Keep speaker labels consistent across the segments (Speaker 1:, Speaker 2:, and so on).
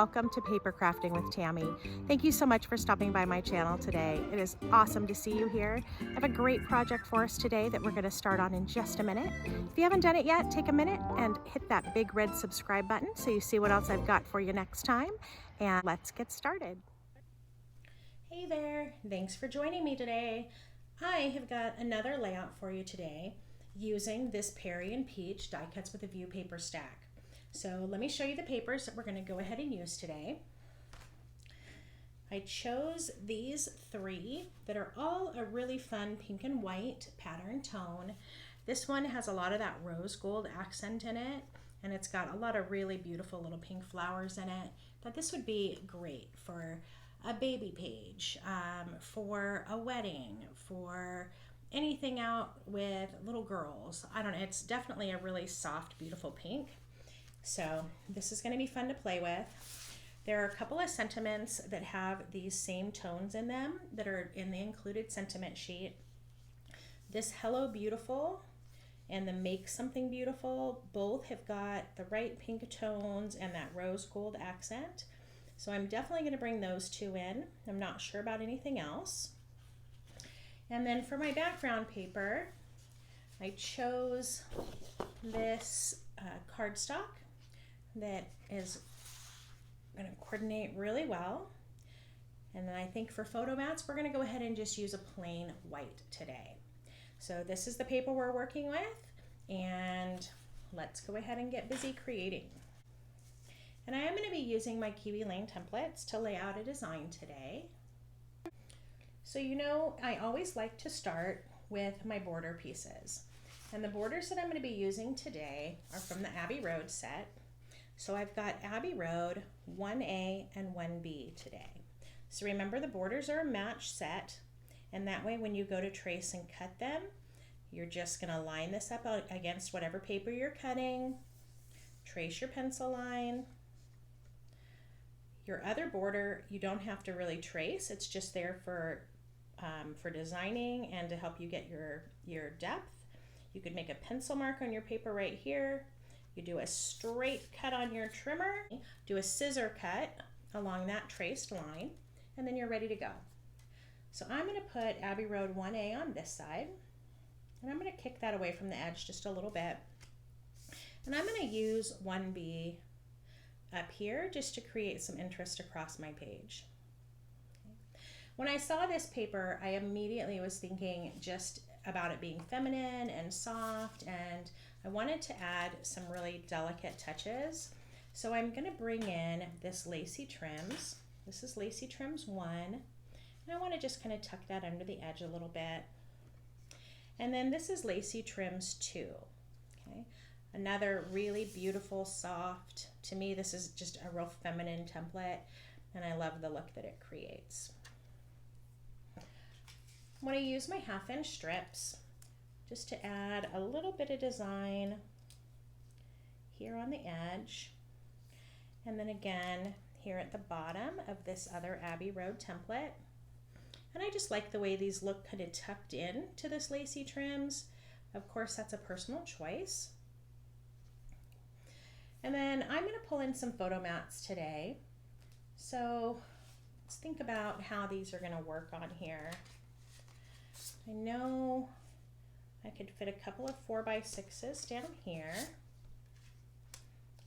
Speaker 1: welcome to Paper Crafting with Tammy. Thank you so much for stopping by my channel today. It is awesome to see you here. I have a great project for us today that we're going to start on in just a minute. If you haven't done it yet, take a minute and hit that big red subscribe button so you see what else I've got for you next time. And let's get started. Hey there, thanks for joining me today. I have got another layout for you today using this Peri and Peach die cuts with a view paper stack. So let me show you the papers that we're going to go ahead and use today. I chose these three that are all a really fun pink and white pattern tone. This one has a lot of that rose gold accent in it, and it's got a lot of really beautiful little pink flowers in it. Thought this would be great for a baby page, for a wedding, for anything out with little girls. I don't know, it's definitely a really soft, beautiful pink. So this is going to be fun to play with. There are a couple of sentiments that have these same tones in them that are in the included sentiment sheet. This Hello Beautiful and the Make Something Beautiful both have got the right pink tones and that rose gold accent. So I'm definitely going to bring those two in. I'm not sure about anything else. And then for my background paper, I chose this cardstock that is going to coordinate really well. And then I think for photo mats, we're going to go ahead and just use a plain white today. So this is the paper we're working with, and let's go ahead and get busy creating. And I am going to be using my Kiwi Lane templates to lay out a design today. So you know, I always like to start with my border pieces. And the borders that I'm going to be using today are from the Abbey Road set. So I've got Abbey Road 1A and 1B today. So remember, the borders are a match set, and that way when you go to trace and cut them, you're just going to line this up against whatever paper you're cutting, trace your pencil line. Your other border, you don't have to really trace. It's just there for designing and to help you get your depth. You could make a pencil mark on your paper right here. You do a straight cut on your trimmer, do a scissor cut along that traced line, and then you're ready to go. So I'm going to put Abbey Road 1A on this side, and I'm going to kick that away from the edge just a little bit. And I'm going to use 1B up here just to create some interest across my page. When I saw this paper, I immediately was thinking just about it being feminine and soft, and I wanted to add some really delicate touches. So I'm going to bring in this Lacy Trims. This is Lacy Trims 1, and I want to just kind of tuck that under the edge a little bit. And then this is Lacy Trims 2. Okay, another really beautiful, soft, to me this is just a real feminine template, and I love the look that it creates. I'm going to use my 1/2-inch strips just to add a little bit of design here on the edge, and then again here at the bottom of this other Abbey Road template. And I just like the way these look kind of tucked in to this Lacy Trims. Of course, that's a personal choice. And then I'm going to pull in some photo mats today. So let's think about how these are going to work on here. I know I could fit a couple of 4x6s down here.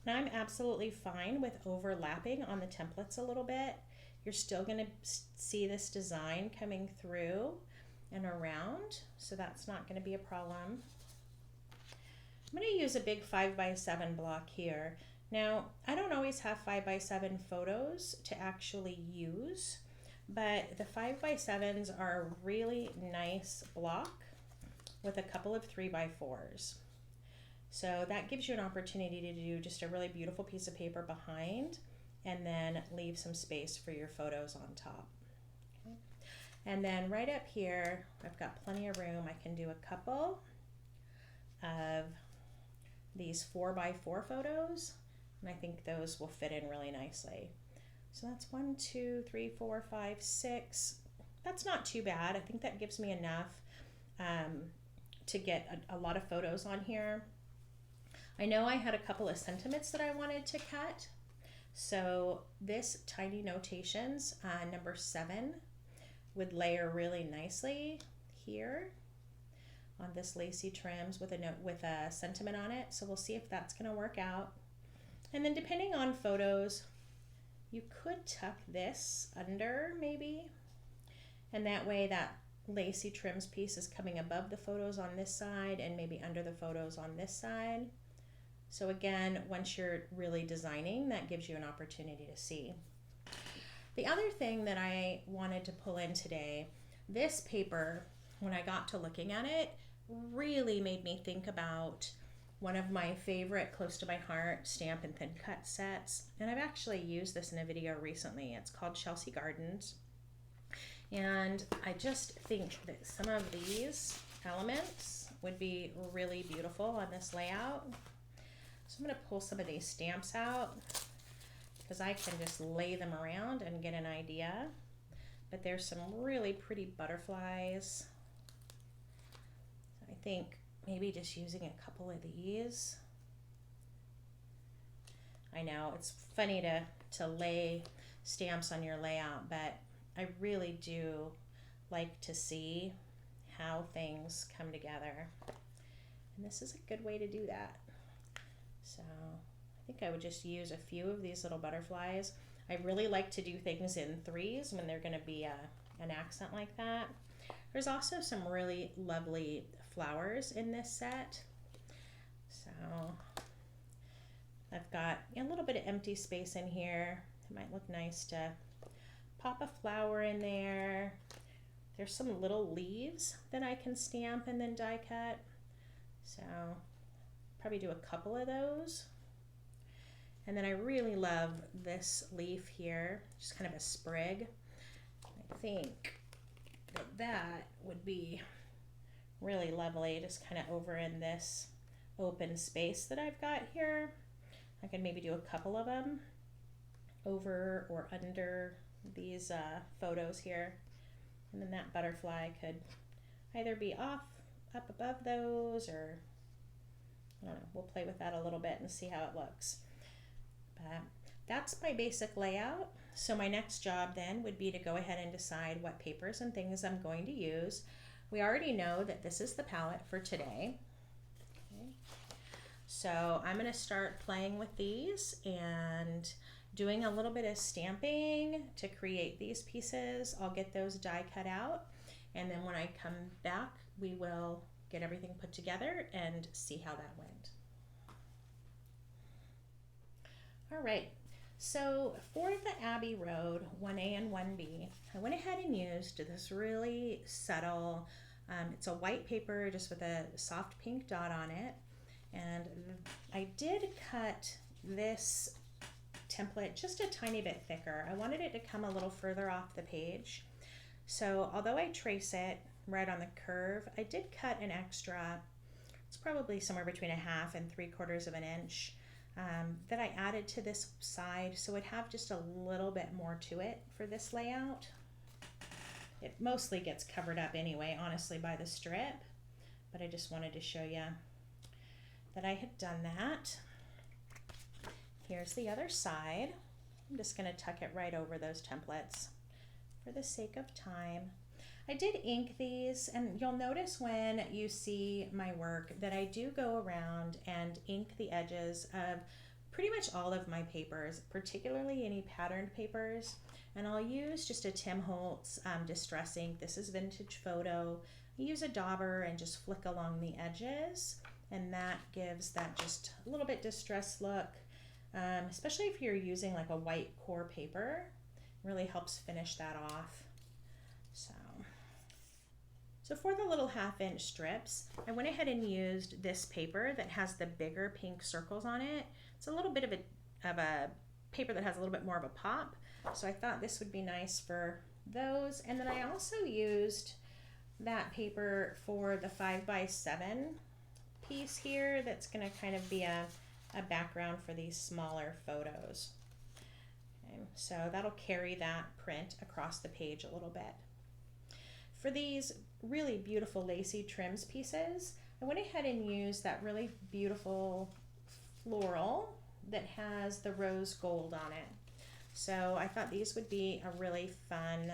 Speaker 1: And I'm absolutely fine with overlapping on the templates a little bit. You're still going to see this design coming through and around, so that's not going to be a problem. I'm going to use a big 5x7 block here. Now, I don't always have 5x7 photos to actually use, but the 5x7s are a really nice block with a couple of 3x4s. So that gives you an opportunity to do just a really beautiful piece of paper behind, and then leave some space for your photos on top. Okay. And then right up here, I've got plenty of room. I can do a couple of these 4x4 photos, and I think those will fit in really nicely. So that's 1, 2, 3, 4, 5, 6. That's not too bad. I think that gives me enough to get a lot of photos on here. I know I had a couple of sentiments that I wanted to cut, So this Tiny Notations, number 7, would layer really nicely here on this Lacy Trims with a note with a sentiment on it. So we'll see if that's going to work out. And then depending on photos, you could tuck this under maybe, and that way that Lacy Trims piece is coming above the photos on this side and maybe under the photos on this side. So again, once you're really designing, that gives you an opportunity to see. The other thing that I wanted to pull in today, this paper, when I got to looking at it, really made me think about one of my favorite close to my heart stamp and thin cut sets. And I've actually used this in a video recently. It's called Chelsea Gardens. And I just think that some of these elements would be really beautiful on this layout. So I'm going to pull some of these stamps out because I can just lay them around and get an idea. But there's some really pretty butterflies. I think maybe just using a couple of these. I know it's funny to lay stamps on your layout, but I really do like to see how things come together. And this is a good way to do that. So I think I would just use a few of these little butterflies. I really like to do things in 3s when they're going to be an accent like that. There's also some really lovely flowers in this set. So I've got a little bit of empty space in here. It might look nice to pop a flower in there. There's some little leaves that I can stamp and then die cut. So probably do a couple of those. And then I really love this leaf here, just kind of a sprig. I think that would be really lovely, just kind of over in this open space that I've got here. I could maybe do a couple of them over or under these photos here. And then that butterfly could either be up above those, or I don't know, we'll play with that a little bit and see how it looks. But that's my basic layout. So my next job then would be to go ahead and decide what papers and things I'm going to use. We already know that this is the palette for today. Okay. So I'm going to start playing with these and doing a little bit of stamping to create these pieces. I'll get those die cut out, and then when I come back, we will get everything put together and see how that went. All right, so for the Abbey Road 1A and 1B, I went ahead and used this really subtle, it's a white paper just with a soft pink dot on it, and I did cut this template just a tiny bit thicker. I wanted it to come a little further off the page. So although I trace it right on the curve, I did cut an extra, it's probably somewhere between 1/2 and 3/4 of an inch that I added to this side, so it'd have just a little bit more to it for this layout. It mostly gets covered up anyway, honestly, by the strip, but I just wanted to show you that I had done that. Here's the other side. I'm just going to tuck it right over those templates for the sake of time. I did ink these, and you'll notice when you see my work that I do go around and ink the edges of pretty much all of my papers, particularly any patterned papers. And I'll use just a Tim Holtz distress ink. This is Vintage Photo. I use a dauber and just flick along the edges, and that gives that just a little bit distressed look, especially if you're using like a white core paper. It really helps finish that off. So for the little 1/2 inch strips, I went ahead and used this paper that has the bigger pink circles on it. It's a little bit of a paper that has a little bit more of a pop, so I thought this would be nice for those. And then I also used that paper for the 5x7 piece here that's going to kind of be a background for these smaller photos. Okay, so that'll carry that print across the page a little bit. For these really beautiful Lacy Trims pieces, I went ahead and used that really beautiful floral that has the rose gold on it. So I thought these would be a really fun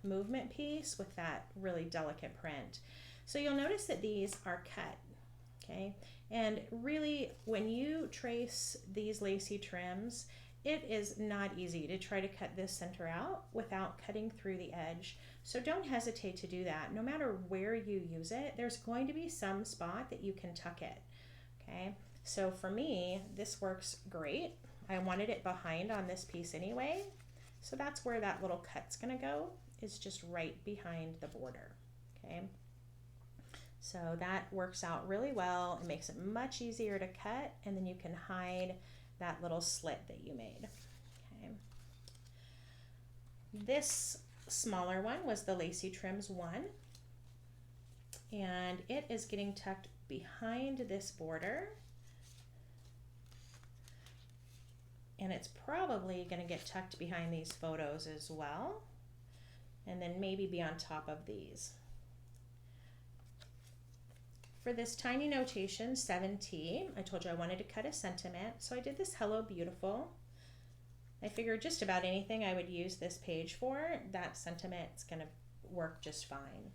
Speaker 1: movement piece with that really delicate print. So you'll notice that these are cut, okay? And really, when you trace these lacy trims, it is not easy to try to cut this center out without cutting through the edge. So don't hesitate to do that. No matter where you use it, there's going to be some spot that you can tuck it, okay? So for me, this works great. I wanted it behind on this piece anyway, so that's where that little cut's gonna go, is just right behind the border, okay? So that works out really well. It makes it much easier to cut, and then you can hide that little slit that you made, okay? This smaller one was the Lacy Trims 1, and it is getting tucked behind this border. And it's probably going to get tucked behind these photos as well, and then maybe be on top of these. For this tiny notation, 7T, I told you I wanted to cut a sentiment, so I did this Hello Beautiful. I figured just about anything I would use this page for, that sentiment's going to work just fine.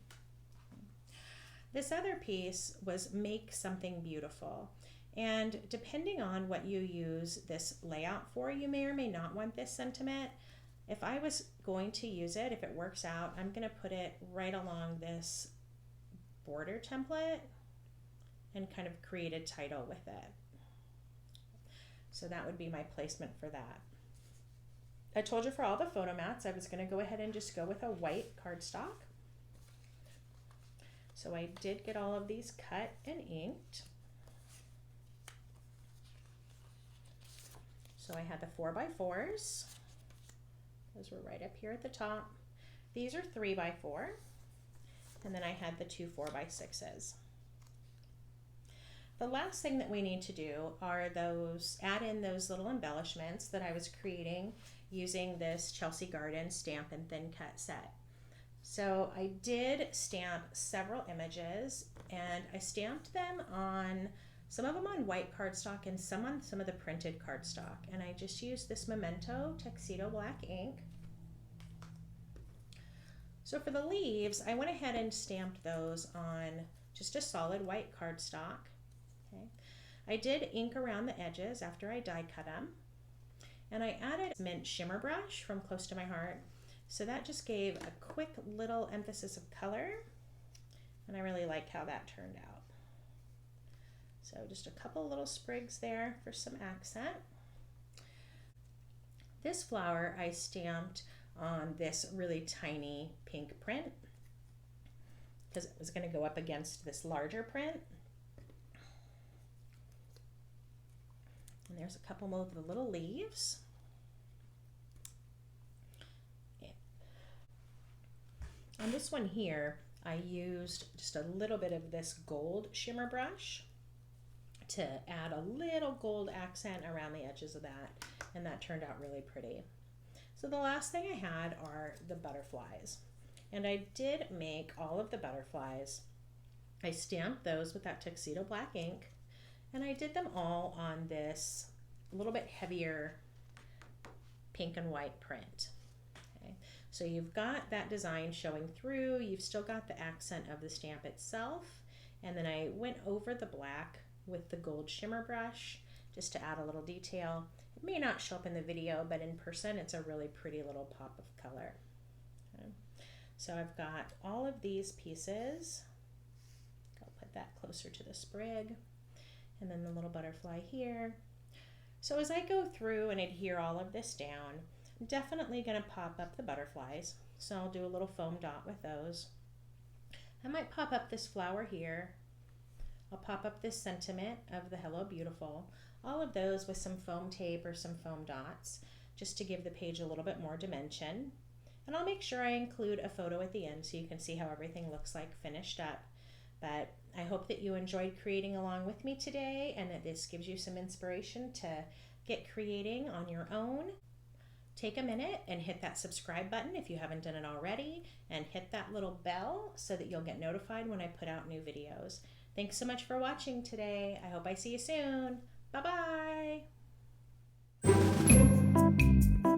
Speaker 1: This other piece was Make Something Beautiful. And depending on what you use this layout for, you may or may not want this sentiment. If I was going to use it, if it works out, I'm going to put it right along this border template and kind of create a title with it. So that would be my placement for that. I told you for all the photo mats, I was going to go ahead and just go with a white cardstock. So I did get all of these cut and inked. So I had the 4x4s. Those were right up here at the top. These are 3x4. And then I had the two 4x6s. The last thing that we need to do are add in those little embellishments that I was creating using this Chelsea Garden stamp and thin cut set. So I did stamp several images, and I stamped them on, some of them on white cardstock and some on some of the printed cardstock. And I just used this Memento Tuxedo Black ink. So for the leaves, I went ahead and stamped those on just a solid white cardstock. Okay. I did ink around the edges after I die cut them. And I added mint shimmer brush from Close to My Heart. So that just gave a quick little emphasis of color. And I really like how that turned out. So just a couple little sprigs there for some accent. This flower I stamped on this really tiny pink print because it was going to go up against this larger print. And there's a couple more of the little leaves. Yeah. On this one here, I used just a little bit of this gold shimmer brush to add a little gold accent around the edges of that, and that turned out really pretty. So the last thing I had are the butterflies, and I did make all of the butterflies. I stamped those with that Tuxedo Black ink, and I did them all on this a little bit heavier pink and white print. Okay. So you've got that design showing through, you've still got the accent of the stamp itself, and then I went over the black with the gold shimmer brush just to add a little detail. It may not show up in the video, but in person it's a really pretty little pop of color. Okay. So I've got all of these pieces. I'll put that closer to the sprig, and then the little butterfly here. So as I go through and adhere all of this down, I'm definitely going to pop up the butterflies. So I'll do a little foam dot with those. I might pop up this flower here. I'll pop up this sentiment of the Hello Beautiful. All of those with some foam tape or some foam dots, just to give the page a little bit more dimension. And I'll make sure I include a photo at the end so you can see how everything looks like finished up. But I hope that you enjoyed creating along with me today, and that this gives you some inspiration to get creating on your own. Take a minute and hit that subscribe button if you haven't done it already, and hit that little bell so that you'll get notified when I put out new videos. Thanks so much for watching today. I hope I see you soon. Bye-bye. bye.